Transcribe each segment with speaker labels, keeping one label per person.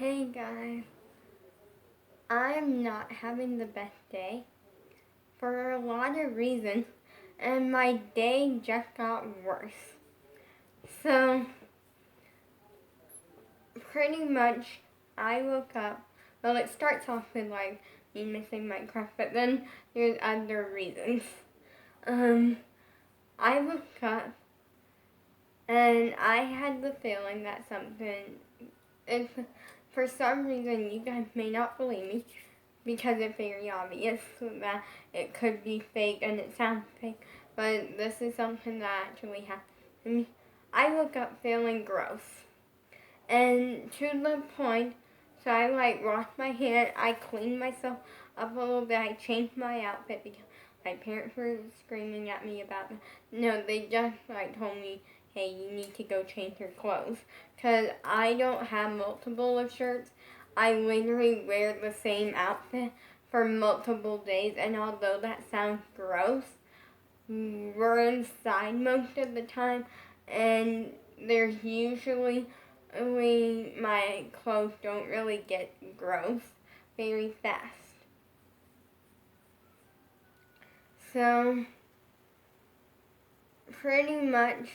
Speaker 1: Hey guys, I'm not having the best day for a lot of reasons, and my day just got worse. So, pretty much, I woke up. Well, it starts off with like me missing my crush, but then there's other reasons. I woke up and I had the feeling that if for some reason you guys may not believe me, because it's very obvious that it could be fake and it sounds fake, but this is something that actually happened to me. I woke up feeling gross, and to the point, so I washed my hair, I cleaned myself up a little bit, I changed my outfit because my parents were screaming at me about it. No, they just told me, hey, you need to go change your clothes, because I don't have multiple of shirts. I literally wear the same outfit for multiple days, and although that sounds gross, we're inside most of the time, and there's usually my clothes don't really get gross very fast. So, pretty much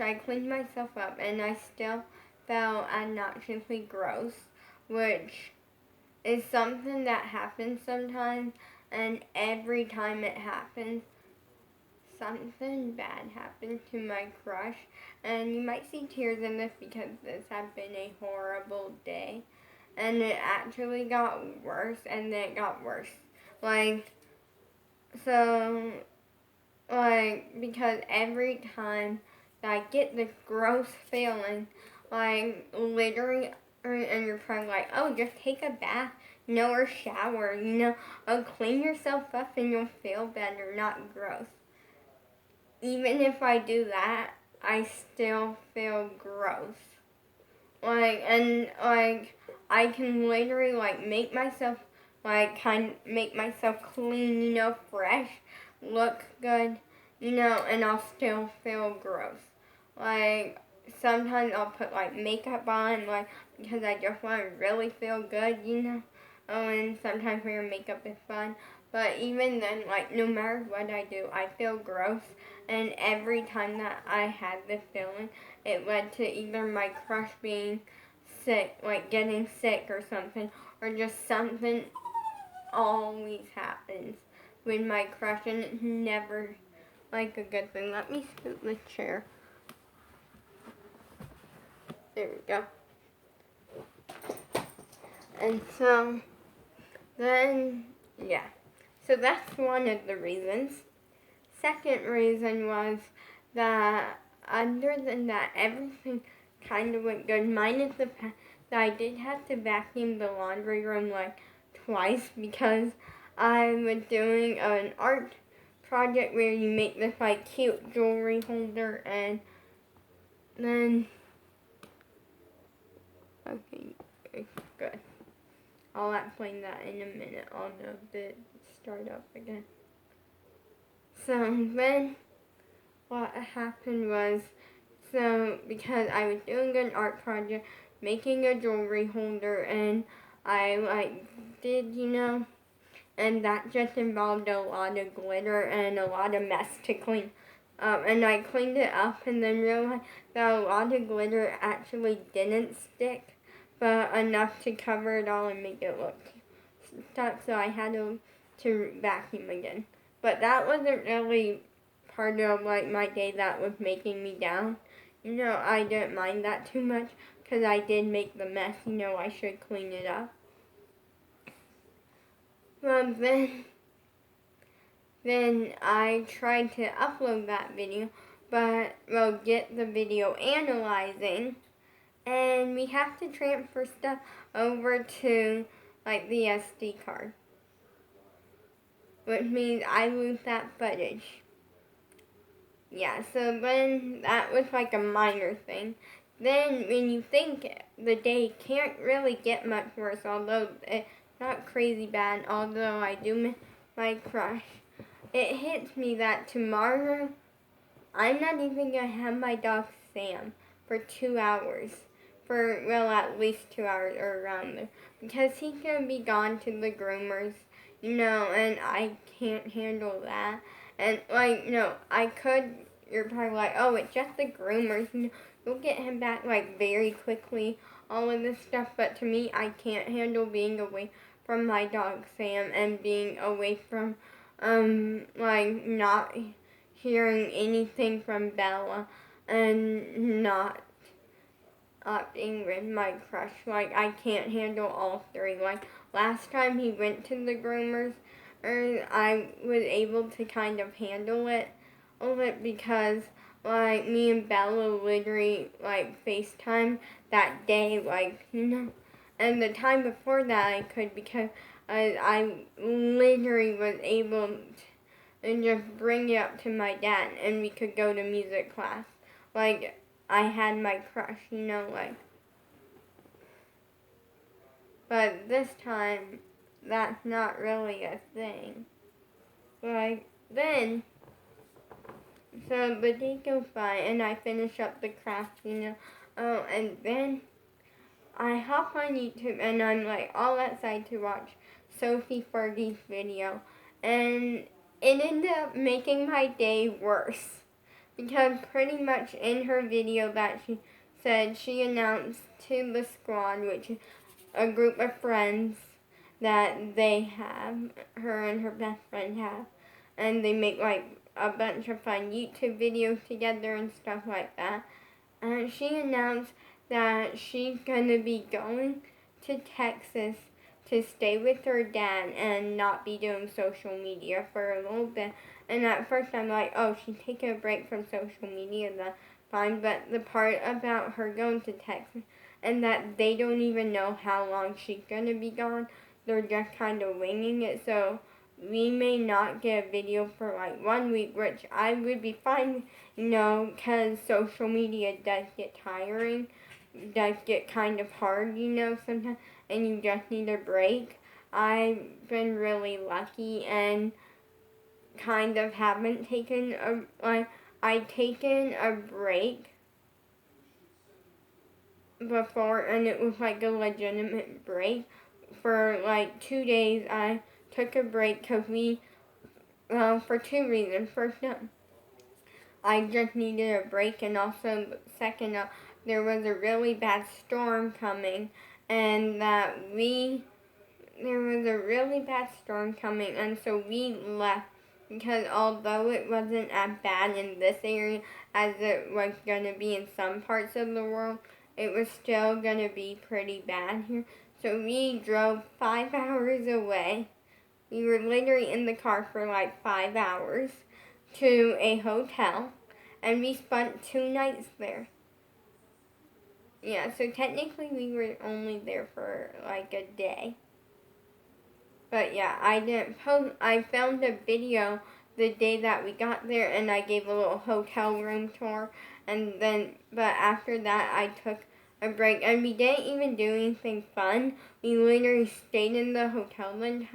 Speaker 1: I cleaned myself up, and I still felt obnoxiously gross, which is something that happens sometimes, and every time it happens, something bad happened to my crush. And you might see tears in this because this has been a horrible day. And it actually got worse, and then it got worse. Because every time that I get this gross feeling, literally, and you're probably like, oh, just take a bath, or shower, clean yourself up and you'll feel better, not gross. Even if I do that, I still feel gross. I can literally make myself make myself clean, fresh, look good, and I'll still feel gross. Sometimes I'll put makeup on, because I just want to really feel good. Oh, and sometimes wearing makeup is fun. But even then, no matter what I do, I feel gross. And every time that I had this feeling, it led to either my crush being sick, getting sick or something, or just something always happens with my crush, and it's never a good thing. Let me scoot the chair. There we go. And so, then, yeah. So that's one of the reasons. Second reason was that other than that, everything kind of went good, minus the fact that I did have to vacuum the laundry room twice because I was doing an art project where you make this cute jewelry holder, and then okay, good. I'll explain that in a minute on the start up again. So then what happened was, because I was doing an art project, making a jewelry holder, and I did, and that just involved a lot of glitter and a lot of mess to clean up. And I cleaned it up and then realized that a lot of glitter actually didn't stick, but enough to cover it all and make it look stuck, so I had to vacuum again. But that wasn't really part of my day that was making me down. I didn't mind that too much because I did make the mess. I should clean it up. Well, then I tried to upload that video, but get the video analyzing, and we have to transfer stuff over to the SD card, which means I lose that footage. Yeah, so then that was a minor thing. Then when you think the day can't really get much worse, although it's not crazy bad, although I do miss my crush, it hits me that tomorrow I'm not even going to have my dog Sam for 2 hours for, well, at least 2 hours or around there. Because he's going to be gone to the groomers, and I can't handle that. And, I could, you're probably like, oh, it's just the groomers. You'll get him back, very quickly, all of this stuff. But to me, I can't handle being away from my dog, Sam, and being away from, not hearing anything from Bella and not being with my crush. I can't handle all three. Last time he went to the groomers, I was able to kind of handle it a little because, me and Bella literally, FaceTime that day, and the time before that I could because I literally was able to just bring it up to my dad and we could go to music class. I had my crush, but this time, that's not really a thing. Then, so the day goes by and I finish up the craft, and then I hop on YouTube and I'm all outside to watch Sophie Fergie's video, and it ended up making my day worse. Because pretty much in her video that she said, she announced to the squad, which is a group of friends that they have, her and her best friend have, and they make a bunch of fun YouTube videos together and stuff like that. And she announced that she's gonna be going to Texas to stay with her dad and not be doing social media for a little bit. And at first I'm like, oh, she's taking a break from social media, that's fine. But the part about her going to Texas and that they don't even know how long she's going to be gone, they're just kind of winging it. So we may not get a video for 1 week, which I would be fine, because social media does get tiring, does get kind of hard, sometimes, and you just need a break. I've been really lucky and kind of haven't taken I've taken a break before, and it was a legitimate break. For 2 days I took a break because for two reasons. First, I just needed a break, and also second, there was a really bad storm coming, and there was a really bad storm coming, and so we left because although it wasn't as bad in this area as it was going to be in some parts of the world, it was still going to be pretty bad here. So we drove 5 hours away. We were literally in the car for 5 hours to a hotel, and we spent 2 nights there. Yeah, so technically we were only there for a day. But yeah, I filmed a video the day that we got there, and I gave a little hotel room tour, but after that I took a break, and we didn't even do anything fun. We literally stayed in the hotel one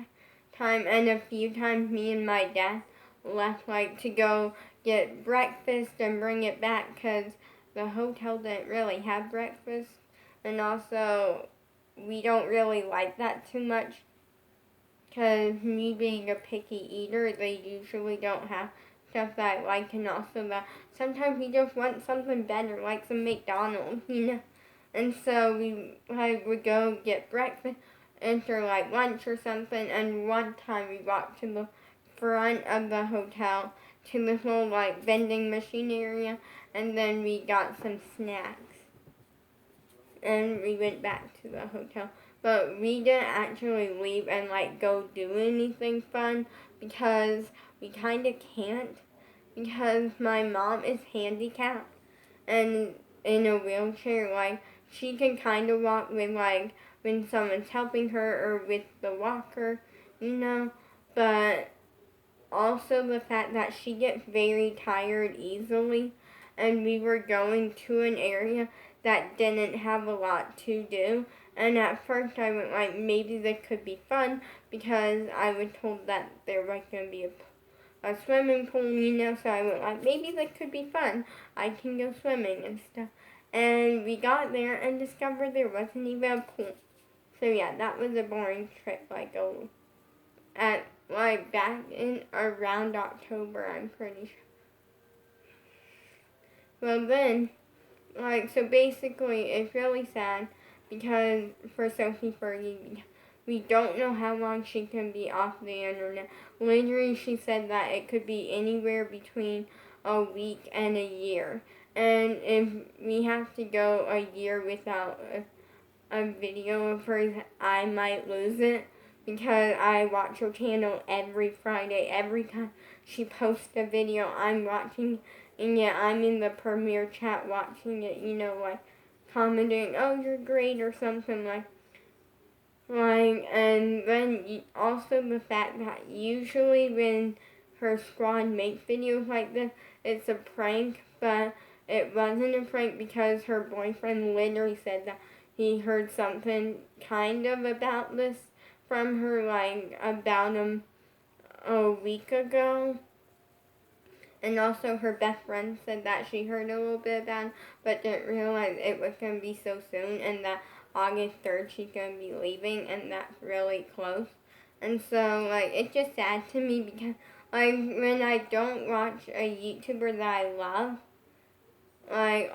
Speaker 1: time, and a few times me and my dad left to go get breakfast and bring it back, because the hotel didn't really have breakfast, and also we don't really like that too much. Because me being a picky eater, they usually don't have stuff that I like, and also that sometimes we just want something better, like some McDonald's, And so we would go get breakfast after lunch or something, and one time we walked to the front of the hotel to this little vending machine area, and then we got some snacks. And we went back to the hotel. But we didn't actually leave and go do anything fun because we kind of can't, because my mom is handicapped and in a wheelchair. She can kind of walk with when someone's helping her or with the walker, but also the fact that she gets very tired easily, and we were going to an area that didn't have a lot to do. And at first I went maybe this could be fun, because I was told that there was going to be a swimming pool, so I went maybe this could be fun. I can go swimming and stuff. And we got there and discovered there wasn't even a pool. So yeah, that was a boring trip. Back in around October, I'm pretty sure. Well then, so basically, it's really sad because for Sophie Fergie, we don't know how long she can be off the internet. Literally, she said that it could be anywhere between a week and a year. And if we have to go a year without a video of hers, I might lose it because I watch her channel every Friday. Every time she posts a video, I'm watching, and yeah, I'm in the premiere chat watching it, commenting, oh, you're great, or something and then also the fact that usually when her squad makes videos like this, it's a prank, but it wasn't a prank because her boyfriend literally said that he heard something kind of about this from her, about a week ago. And also her best friend said that she heard a little bit about it, but didn't realize it was going to be so soon, and that August 3rd she's going to be leaving, and that's really close. And so, it's just sad to me because, when I don't watch a YouTuber that I love,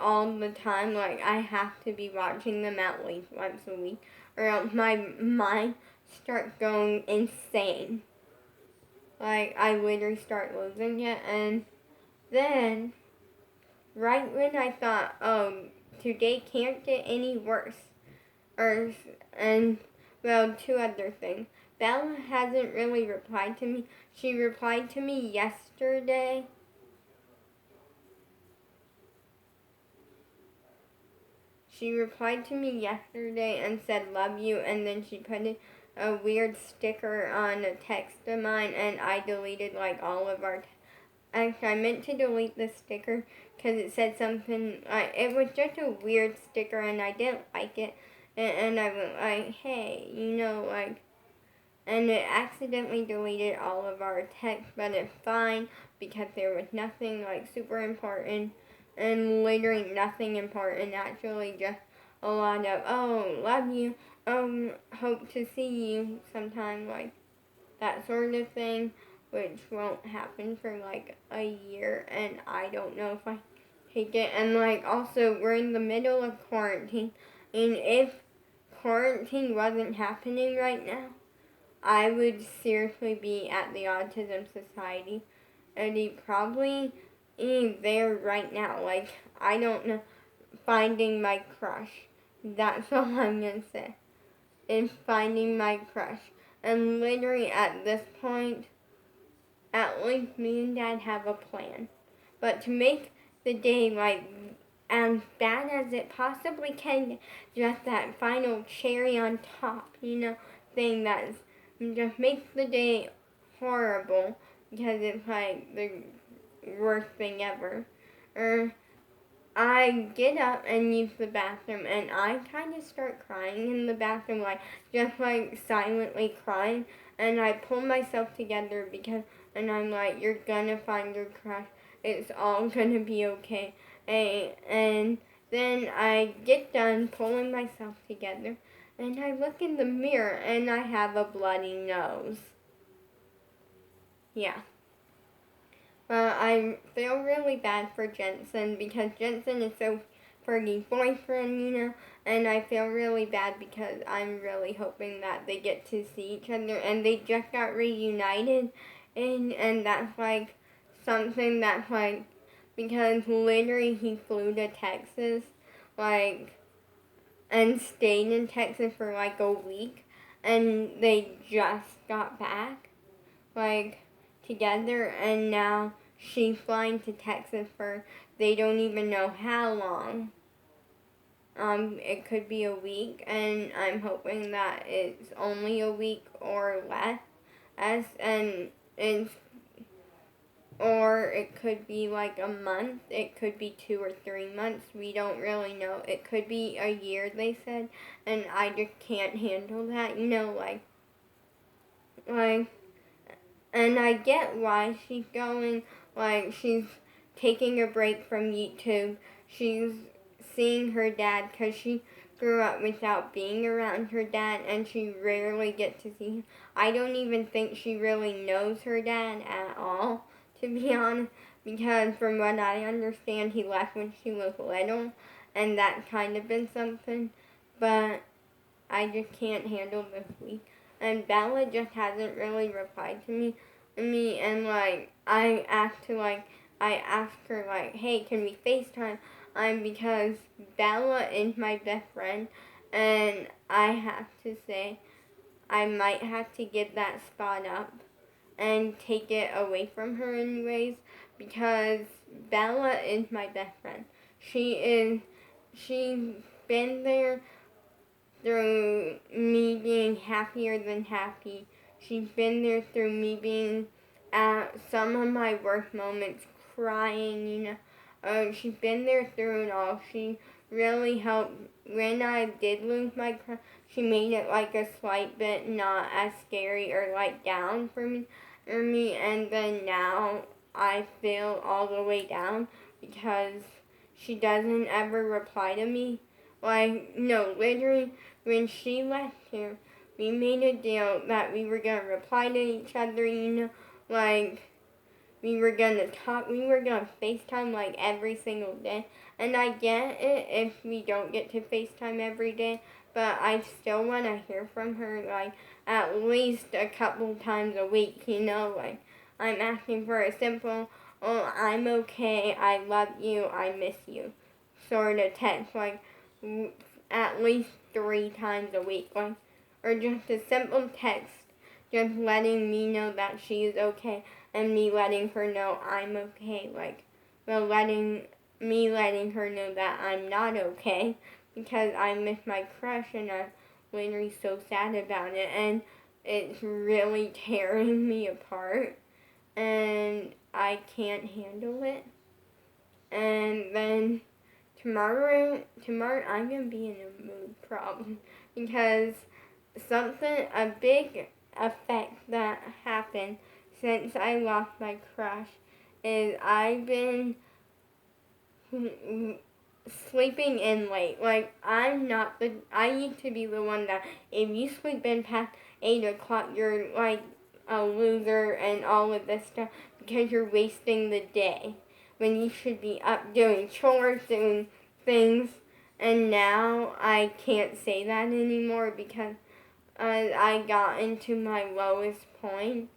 Speaker 1: all the time, I have to be watching them at least once a week, or else my mind starts going insane. I literally start losing it, and then, right when I thought, oh, today can't get any worse, two other things. Bella hasn't really replied to me. She replied to me yesterday. She replied to me yesterday and said, love you, and then she put a weird sticker on a text of mine, and I deleted, all of our Actually, I meant to delete the sticker because it said something, it was just a weird sticker and I didn't like it. And I went hey, and it accidentally deleted all of our text, but it's fine because there was nothing, super important, and literally nothing important, actually just a lot of, oh, love you, hope to see you sometime, that sort of thing, which won't happen for a year, and I don't know if I take it. And also, we're in the middle of quarantine, and if quarantine wasn't happening right now, I would seriously be at the Autism Society, and he probably is there right now. I don't know, finding my crush. That's all I'm gonna say. Is finding my crush. And literally at this point, at least me and Dad have a plan. But to make the day as bad as it possibly can, just that final cherry on top, thing that just makes the day horrible because it's the worst thing ever. I get up and use the bathroom, and I kind of start crying in the bathroom, just silently crying, and I pull myself together and I'm you're gonna find your crush, it's all gonna be okay, and then I get done pulling myself together, and I look in the mirror, and I have a bloody nose. Yeah. Well, I feel really bad for Jensen because Jensen is so Fergie's boyfriend, and I feel really bad because I'm really hoping that they get to see each other, and they just got reunited, and that's something that's because literally he flew to Texas, and stayed in Texas for a week, and they just got back, together, and now she's flying to Texas for they don't even know how long. It could be a week, and I'm hoping that it's only a week or less, or it could be a month, it could be 2 or 3 months, we don't really know. It could be a year, they said, and I just can't handle that, and I get why she's going, she's taking a break from YouTube. She's seeing her dad, because she grew up without being around her dad, and she rarely gets to see him. I don't even think she really knows her dad at all, to be honest, because from what I understand, he left when she was little, and that kind of been something, but I just can't handle this week. And Bella just hasn't really replied to me, and like I asked her like, hey, can we FaceTime? Because Bella is my best friend, and I have to say, I might have to give that spot up and take it away from her anyways, because Bella is my best friend. She's been there through me being happier than happy. She's been there through me being at some of my worst moments, crying, she's been there through it all. She really helped. When I did lose my crush, she made it like a slight bit not as scary or like down for me. And then now I feel all the way down because she doesn't ever reply to me. Like, no, literally, when she left here, we made a deal that we were going to reply to each other, like, we were going to talk, we were going to FaceTime, like, every single day. And I get it if we don't get to FaceTime every day, but I still want to hear from her, like, at least a couple times a week, like, I'm asking for a simple, oh, I'm okay, I love you, I miss you, sort of text, like, at least 3 times a week, like, or just a simple text, just letting me know that she is okay, and me letting her know I'm okay, like, well, letting her know that I'm not okay, because I miss my crush, and I'm literally so sad about it, and it's really tearing me apart, and I can't handle it, and then tomorrow I'm gonna be in a mood problem because a big effect that happened since I lost my crush is I've been sleeping in late. Like, I used to be the one that if you sleep in past 8 o'clock, you're like a loser and all of this stuff because you're wasting the day when you should be up doing chores, doing things. And now I can't say that anymore because I got into my lowest point,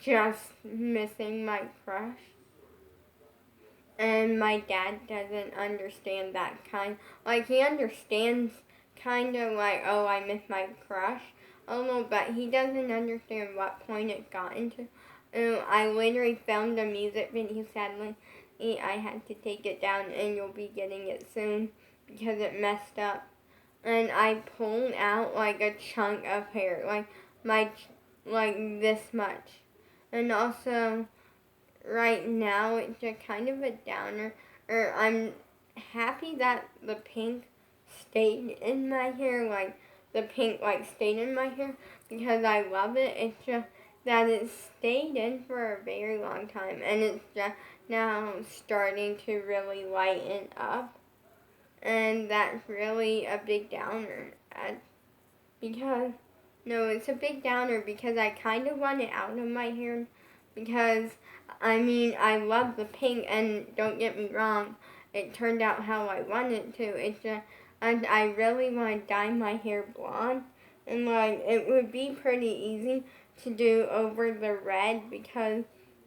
Speaker 1: just missing my crush. And my dad doesn't understand that kind. Like, he understands kind of like, oh, I miss my crush a little, but he doesn't understand what point it got into. I literally filmed a music video, sadly. I had to take it down, and you'll be getting it soon because it messed up. And I pulled out like a chunk of hair, like this much. And also, right now it's just kind of a downer. I'm happy that the pink stayed in my hair, like the pink stayed in my hair because I love it. It's just that it stayed in for a very long time, and it's just now starting to really lighten up, and that's really a big downer. It's a big downer because I kind of want it out of my hair because, I love the pink, and don't get me wrong, it turned out how I wanted it to. It's just, and I really want to dye my hair blonde, and it would be pretty easy to do over the red because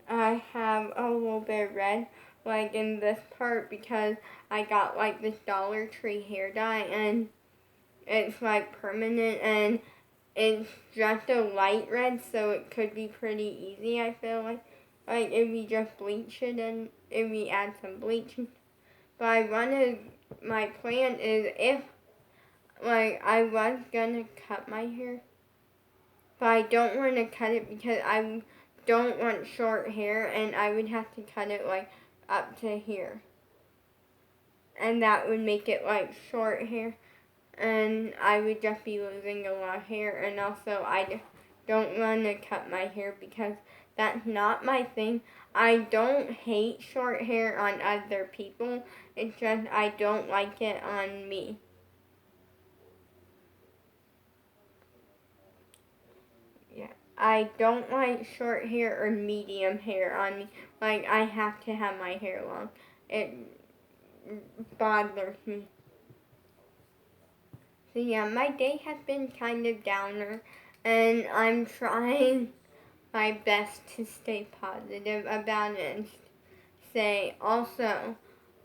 Speaker 1: I have a little bit of red, in this part because I got this Dollar Tree hair dye, and it's permanent, and it's just a light red, so it could be pretty easy, I feel like if we just bleach it and if we add some bleach. But my plan is if, I was gonna cut my hair, but I don't want to cut it because I don't want short hair, and I would have to cut it up to here, and that would make it short hair, and I would just be losing a lot of hair. And also I don't want to cut my hair because that's not my thing. I don't hate short hair on other people. It's just I don't like it on me. Yeah. I don't like short hair or medium hair on me. Like, I have to have my hair long. It bothers me. So yeah, my day has been kind of downer, and I'm trying my best to stay positive about it and say also,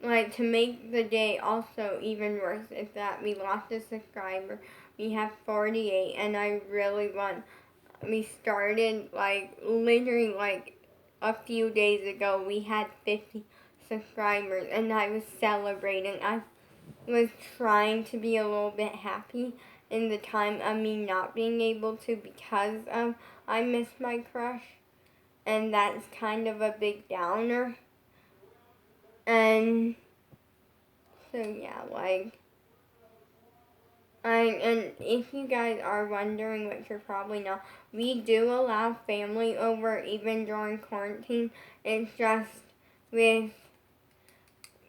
Speaker 1: like, to make the day also even worse is that we lost a subscriber. We have 48, and I really want. We started like literally like a few days ago. We had 50 subscribers, and I was celebrating. I was trying to be a little bit happy in the time of me not being able to because I missed my crush, and that's kind of a big downer. And so yeah, like and if you guys are wondering, which you're probably not, we do allow family over even during quarantine. It's just with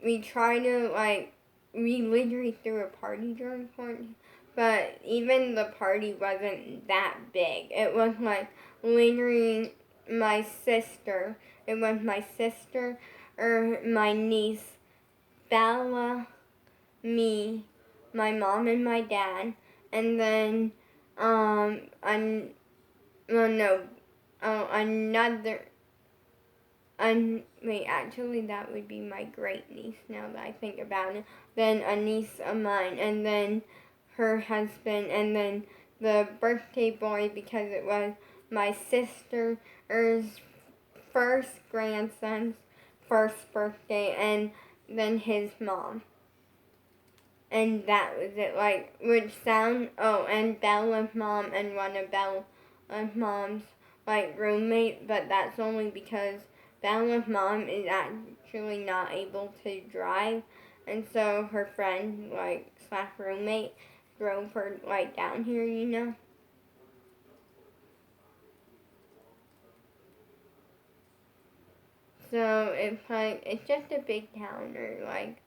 Speaker 1: we try to like we literally threw a party during quarantine, but even the party wasn't that big. It was like literally my sister. It was my sister or my niece, Bella, me, my mom and my dad, and then well no, another wait, actually, that would be my great niece now that I think about it. Then a niece of mine, and then her husband, and then the birthday boy because it was my sister's first grandson's first birthday, and then his mom. And that was it, like, which sound, oh, and Bella's mom and one of Bella's mom's, like, roommate, but that's only because Bella's mom is actually not able to drive, and so her friend, like, slash roommate, drove her, like, down here, you know? So it's, like, it's just a big downer, like,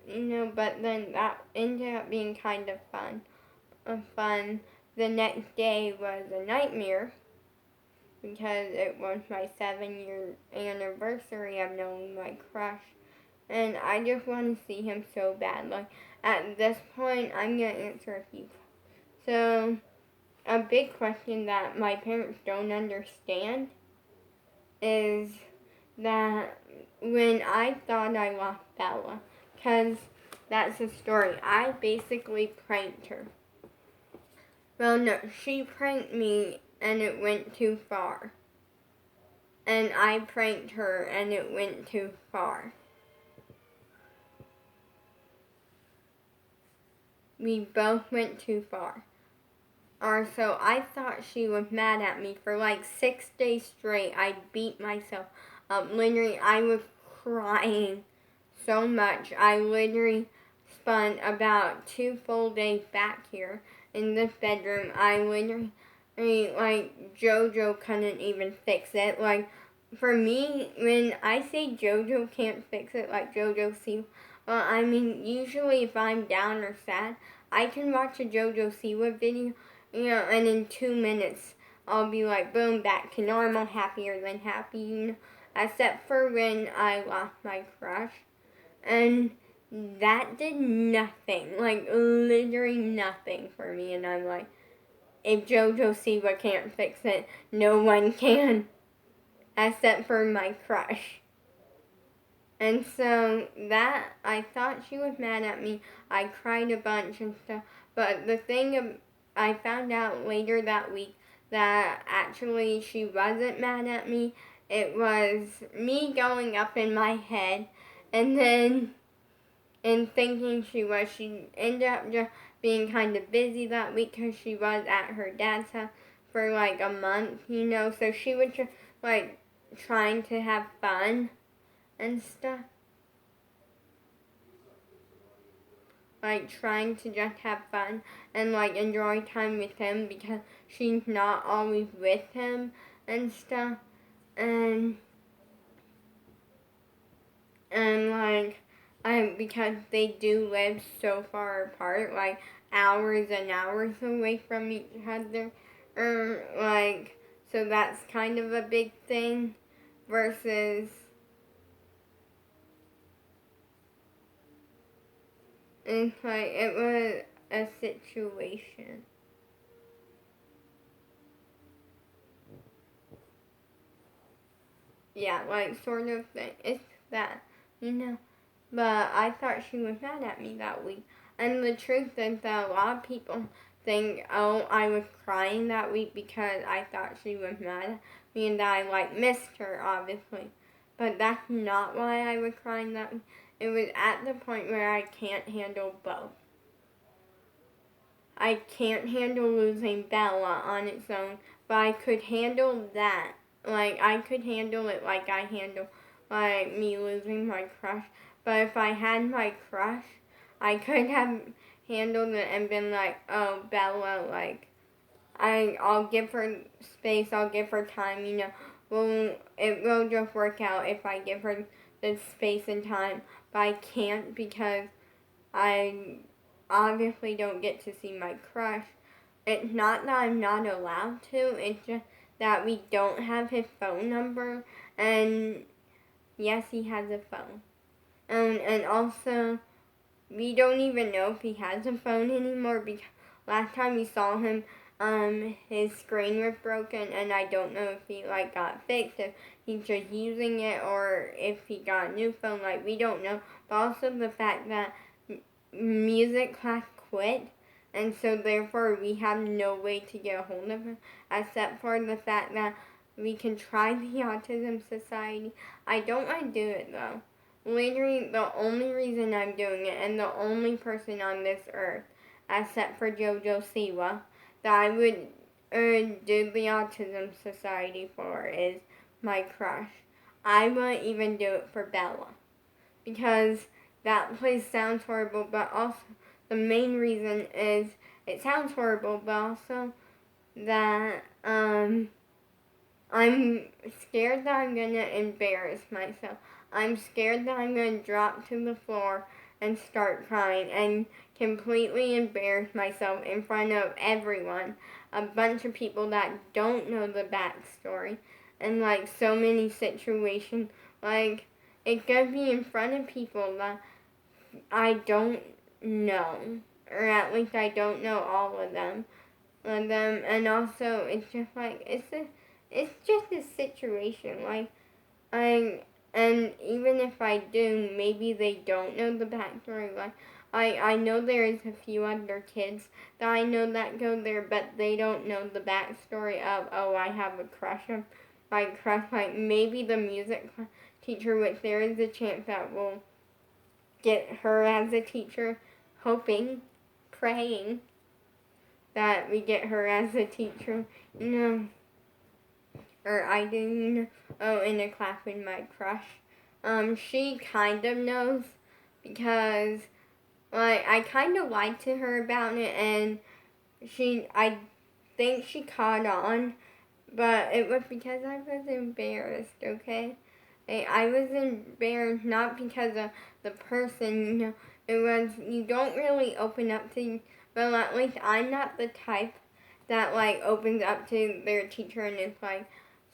Speaker 1: you know, but then that ended up being kind of fun. The next day was a nightmare because it was my 7-year anniversary of knowing my crush. And I just want to see him so bad. Like, at this point, I'm going to answer a few. So, a big question that my parents don't understand is that when I thought I lost Bella, because that's the story, I basically pranked her. Well, no, she pranked me and it went too far. And I pranked her and it went too far. We both went too far. Or so I thought she was mad at me for like 6 days straight. I beat myself up. Literally, I was crying so much. I literally spent about 2 full days back here in this bedroom. I literally, like, JoJo couldn't even fix it. Like, for me, when I say JoJo can't fix it, like JoJo Siwa, well, I mean, usually if I'm down or sad, I can watch a JoJo Siwa video, you know, and in 2 minutes, I'll be like, boom, back to normal, happier than happy, you know, except for when I lost my crush. And that did nothing, like, literally nothing for me, and I'm like, if JoJo Siwa can't fix it, no one can, except for my crush. And so that, I thought she was mad at me. I cried a bunch and stuff. But the thing, I found out later that week that actually she wasn't mad at me. It was me going up in my head and then and thinking she was. She ended up just being kind of busy that week because she was at her dad's house for like a month, you know. So she was just like trying to have fun and stuff. like trying to just have fun and like enjoy time with him because she's not always with him and stuff. And like because they do live so far apart, like hours and hours away from each other, like so that's kind of a big thing versus it's like it was a situation. Yeah, like sort of thing. It's that, you know. But I thought she was mad at me that week. And the truth is that a lot of people think, oh, I was crying that week because I thought she was mad at me and that I like missed her, obviously. But that's not why I was crying that week. It was at the point where I can't handle both. I can't handle losing Bella on its own, but I could handle that. Like, I could handle it like I handle, like, me losing my crush. But if I had my crush, I could have handled it and been like, oh, Bella, like, I'll give her space, I'll give her time, you know. Well, it will just work out if I give her the space and time. But I can't because I obviously don't get to see my crush. It's not that I'm not allowed to, it's just that we don't have his phone number. And yes, he has a phone. And also, we don't even know if he has a phone anymore because last time we saw him, his screen was broken, and I don't know if he like got fixed, if he's just using it, or if he got a new phone. Like, we don't know. But also the fact that music class quit, and so therefore we have no way to get a hold of him except for the fact that we can try the Autism Society. I don't want to do it though. Literally, the only reason I'm doing it, and the only person on this earth, except for JoJo Siwa, that I would do the Autism Society for is my crush. I wouldn't even do it for Bella because that place sounds horrible, but also the main reason is it sounds horrible, but also that I'm scared that I'm gonna embarrass myself. I'm scared that I'm gonna drop to the floor and start crying and completely embarrass myself in front of everyone, a bunch of people that don't know the backstory, and like so many situations, like it could be in front of people that I don't know, or at least I don't know all of them, and also it's just like it's just a situation. Like and even if I do, maybe they don't know the backstory. Like I know there is a few other kids that I know that go there, but they don't know the backstory of, oh, I have a crush on my crush. Like maybe the music teacher, which there is a chance that will get her as a teacher, hoping, praying that we get her as a teacher, you know, or I do, you know, oh, in a class with my crush. She kind of knows because, like, I kind of lied to her about it, and I think she caught on, but it was because I was embarrassed, okay? I was embarrassed not because of the person, you know, it was, you don't really open up to, well, at least I'm not the type that, like, opens up to their teacher and it's like,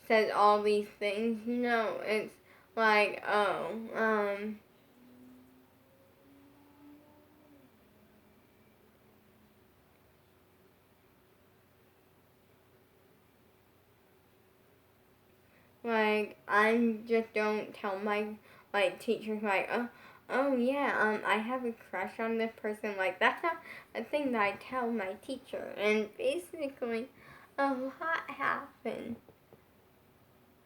Speaker 1: says all these things, you know, it's like, oh, like, I just don't tell my, like, teachers, like, oh yeah, I have a crush on this person. Like, that's not a thing that I tell my teacher. And basically, a lot happened.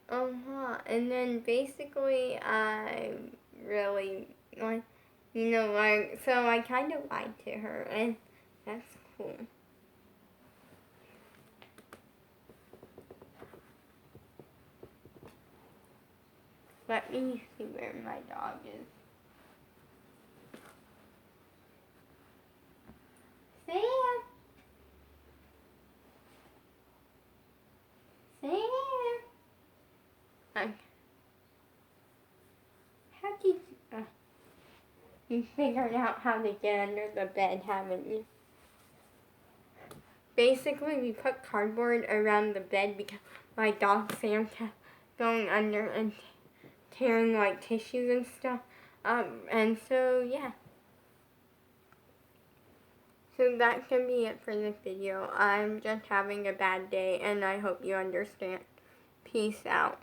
Speaker 1: A lot. And then basically, I really, like, you know, like, so I kind of lied to her. And that's cool. Let me see where my dog is. you figured out how to get under the bed, haven't you? Basically, we put cardboard around the bed because my dog Sam kept going under and tearing like tissues and stuff. And so, yeah. So that can be it for this video. I'm just having a bad day and I hope you understand. Peace out.